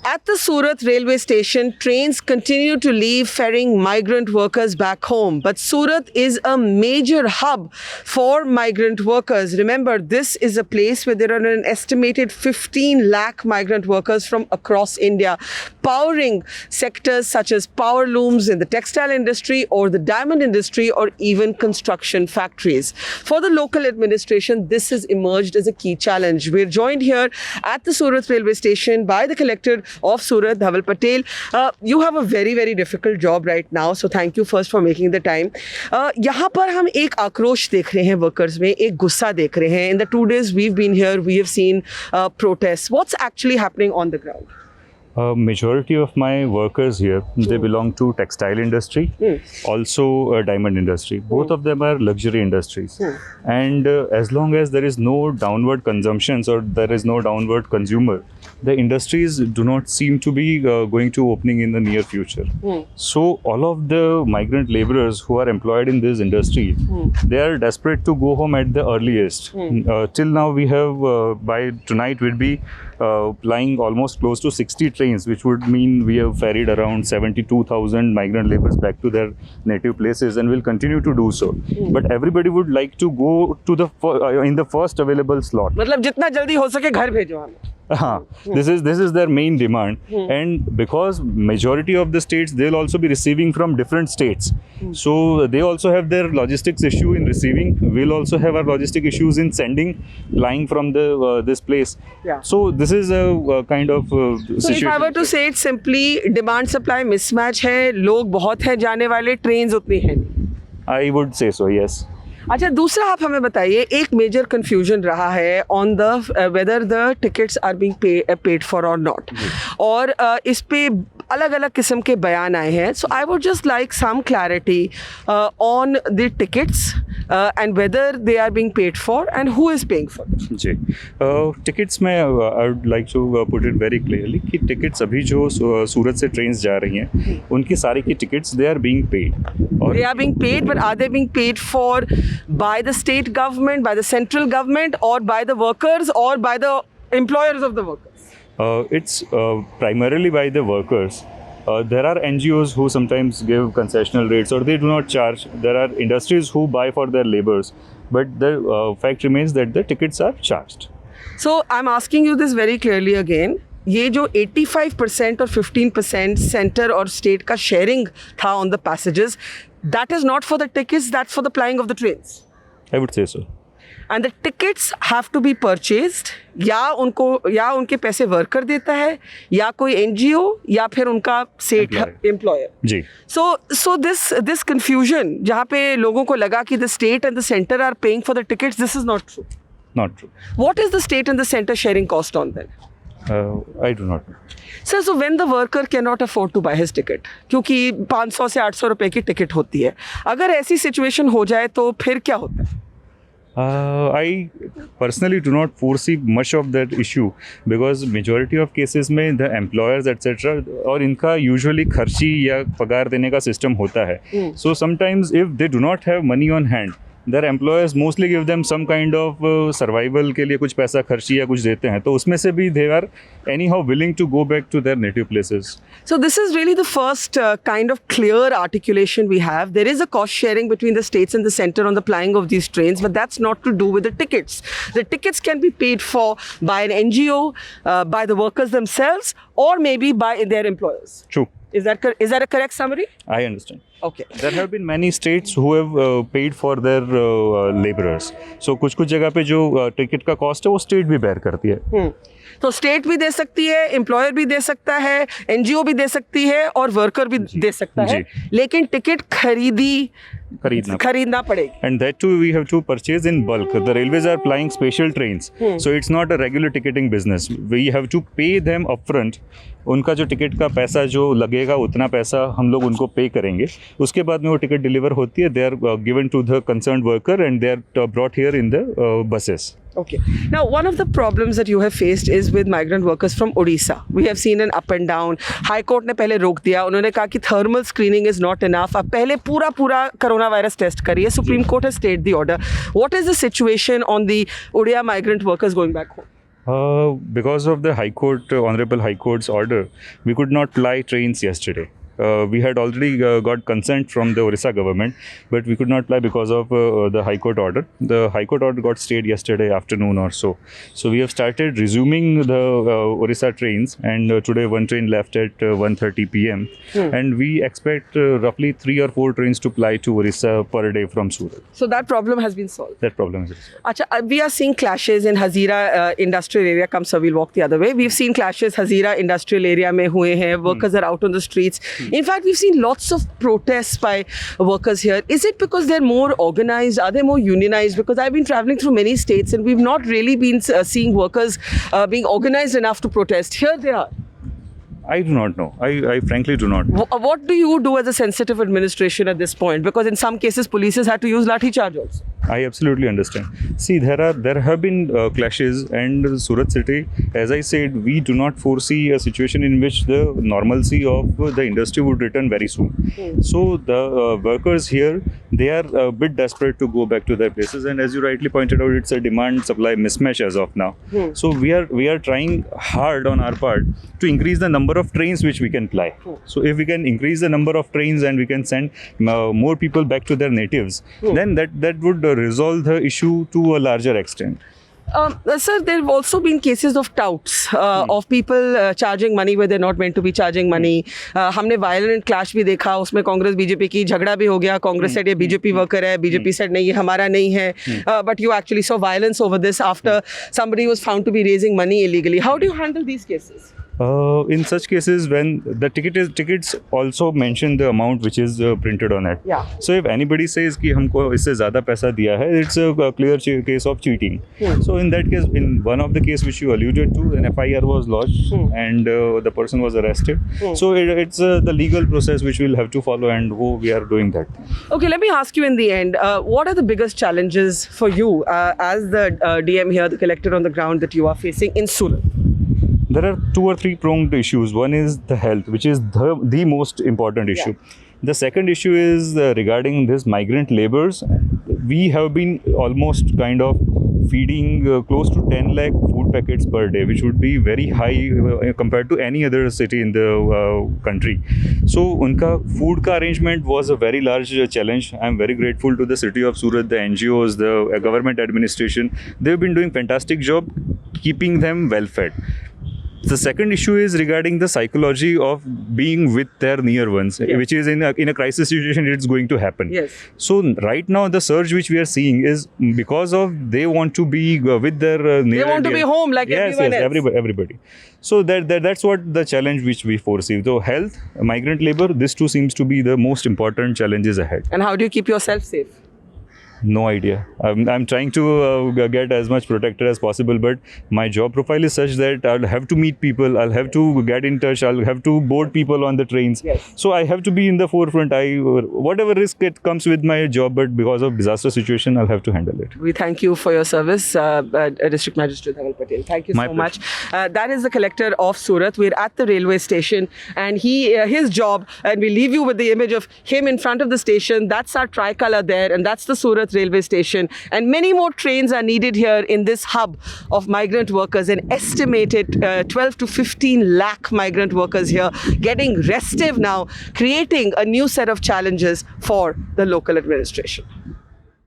At the Surat railway station, trains continue to leave ferrying migrant workers back home. But Surat is a major hub for migrant workers. Remember, this is a place where there are an estimated 15 lakh migrant workers from across India, powering sectors such as power looms in the textile industry or the diamond industry or even construction factories. For the local administration, this has emerged as a key challenge. We're joined here at the Surat railway station by the collector of Surat, Dhaval Patel. You have a very, very difficult job right now, so thank you first for making the time. यहाँ पर हम एक आक्रोश देख रहे हैं workers में, एक गुस्सा देख रहे हैं. In the 2 days we've been here, we have seen protests. What's actually happening on the ground? Majority of my workers here, they belong to textile industry, also diamond industry. Both of them are luxury industries. And as long as there is no downward consumptions or there is no downward consumer, the industries do not seem to be going to opening in the near future. So all of the migrant laborers who are employed in this industry, they are desperate to go home at the earliest. Till now we have, by tonight we'll be flying almost close to 60 trains, which would mean we have ferried around 72,000 migrant laborers back to their native places and will continue to do so. But everybody would like to go to the in the first available slot. मतलब जितना जल्दी हो सके घर भेजो हमें. This is their main demand, and because majority of the states, they'll also be receiving from different states, so they also have their logistics issue in receiving. We'll also have our logistic issues in sending, flying from the this place. Yeah. So this is a kind of situation. So if I were to say it simply, demand supply mismatch है, लोग बहुत हैं जाने वाले, trains उतनी हैं नहीं. I would say so, yes. अच्छा, दूसरा आप हमें बताइए, एक मेजर कंफ्यूजन रहा है on the whether the tickets are being paid for और नॉट, और इस पे अलग अलग किस्म के बयान आए हैं. So I would just like some clarity on the tickets and whether they are being paid for and who is paying for. जी, टिकट्स में I would like to put it very clearly कि tickets अभी जो सूरत से trains जा रही हैं, उनकी सारी की tickets they are being paid. They are being paid, but are they being paid for by the state government, by the central government, or by the workers, or by the employers of the workers? It's primarily by the workers. There are NGOs who sometimes give concessional rates or they do not charge. There are industries who buy for their laborers, but the fact remains that the tickets are charged. So I'm asking you this very clearly again. ये जो 85% और 15% centre और state का sharing था on the passages, that is not for the tickets, that's for the flying of the trains. I would say so. And the tickets have to be purchased, या उनके पैसे worker देता है, या कोई एनजीओ, या फिर उनका सेठ एम्प्लॉयर. जी. So this confusion जहाँ पे लोगों को लगा कि the state and the center are paying for the tickets, this is not true. Not true. What is the state and the center sharing cost on then? I do not know. Sir, so when the worker cannot afford to buy his ticket, क्योंकि 500 से 800 रुपए की ticket होती है, अगर ऐसी situation हो जाए तो फिर क्या होता है? I personally do not foresee much of that issue because majority of cases में the employers etc. और इनका usually खर्ची या पगार देने का system होता है. So sometimes if they do not have money on hand, their employers mostly give them some kind of survival के लिए कुछ पैसा खर्ची या कुछ देते हैं, तो उसमें से भी they are anyhow willing to go back to their native places. So this is really the first kind of clear articulation we have. There is a cost sharing between the states and the center on the flying of these trains, but that's not to do with the tickets. The tickets can be paid for by an NGO, by the workers themselves, or maybe by their employers. True. Is that a correct summary? I understand. Okay. There have been many states who have paid for their laborers. So कुछ जगह पे जो ticket का cost है वो state भी bear करती है. तो स्टेट भी दे सकती है, एम्प्लॉयर भी दे सकता है, एनजीओ भी दे सकती है और वर्कर भी दे सकता है, लेकिन टिकट खरीदना पड़ेगी. And that too we have to purchase in bulk. The railways are flying special trains, so it's not a regular ticketing business. We have to pay them upfront. उनका जो टिकट का पैसा जो लगेगा उतना पैसा हम लोग उनको पे करेंगे. उसके बाद में वो टिकट डिलीवर होती है. They are given to the concerned worker and they are brought here in the buses. Okay. Now, one of the problems that you have faced is with migrant workers from Odisha. We have seen an up and down. High Court ने पहले रोक दिया. उन्होंने कहा कि thermal screening is not enough. अब पहले पूरा coronavirus test करिए. Supreme Court has stayed the order. What is the situation on the Odia migrant workers going back home? Because of the High Court, Honorable High Court's order, we could not ply trains yesterday. We had already got consent from the Orissa government, but we could not ply because of the High Court order. The High Court order got stayed yesterday afternoon or so. So we have started resuming the Orissa trains, and today one train left at 1:30 p.m. And we expect roughly 3 or 4 trains to ply to Orissa per day from Surat. So that problem has been solved. That problem is resolved. Acha, we are seeing clashes in Hazira industrial area. Come sir, we'll walk the other way. We've seen clashes Hazira industrial area mein hue hain. Workers are out on the streets. In fact, we've seen lots of protests by workers here. Is it because they're more organized? Are they more unionized? Because I've been traveling through many states and we've not really been seeing workers being organized enough to protest. Here they are. I do not know. I frankly do not know. What do you do as a sensitive administration at this point? Because in some cases, police has had to use lathi charge also. I absolutely understand. See, there have been clashes, and Surat city, as I said, we do not foresee a situation in which the normalcy of the industry would return very soon. So the workers here, they are a bit desperate to go back to their places, and as you rightly pointed out, it's a demand-supply mismatch as of now. So we are trying hard on our part to increase the number of trains which we can ply. So if we can increase the number of trains and we can send more people back to their natives, then that would resolve the issue to a larger extent. Sir, there have also been cases of touts, of people charging money where they're not meant to be charging money. हमने violent clash भी देखा, उसमें Congress BJP की झगड़ा भी हो गया. Congress said ये बीजेपी worker है, बीजेपी said नहीं ये हमारा नहीं है. But you actually saw violence over this after somebody was found to be raising money illegally. How do you handle these cases? In such cases, when the tickets also mention the amount which is printed on it. Yeah. So if anybody says कि हमको इससे ज़्यादा पैसा दिया है, it's a clear case of cheating. So in that case, in one of the case which you alluded to, an FIR was lodged and the person was arrested. So it's the legal process which we'll have to follow, and we are doing that. Okay, let me ask you in the end, what are the biggest challenges for you as the DM here, the collector on the ground that you are facing in Surat? There are 2 or 3 pronged issues. One is the health, which is the most important issue. The second issue is regarding this migrant laborers. We have been almost kind of feeding close to 10 lakh food packets per day, which would be very high compared to any other city in the country. So unka food ka arrangement was a very large challenge. I am very grateful to the city of Surat, the NGOs, the government administration. They've been doing fantastic job keeping them well fed. The second issue is regarding the psychology of being with their near ones, which is in a crisis situation, it's going to happen. Yes. So right now, the surge which we are seeing is because of they want to be with their near. They want to be home like everyone else. Everybody. So that's what the challenge which we foresee. So health, migrant labor, this too seems to be the most important challenges ahead. And how do you keep yourself safe? No idea. I'm trying to get as much protected as possible, but my job profile is such that I'll have to meet people, I'll have to get in touch, I'll have to board people on the trains. Yes. So I have to be in the forefront. Whatever risk it comes with my job, but because of disaster situation, I'll have to handle it. We thank you for your service, District Magistrate Dhaval Patel. Thank you so much. That is the collector of Surat. We're at the railway station, and his job, and we leave you with the image of him in front of the station. That's our tricolour there, and that's the Surat railway station, and many more trains are needed here in this hub of migrant workers. An estimated 12 to 15 lakh migrant workers here, getting restive now, creating a new set of challenges for the local administration.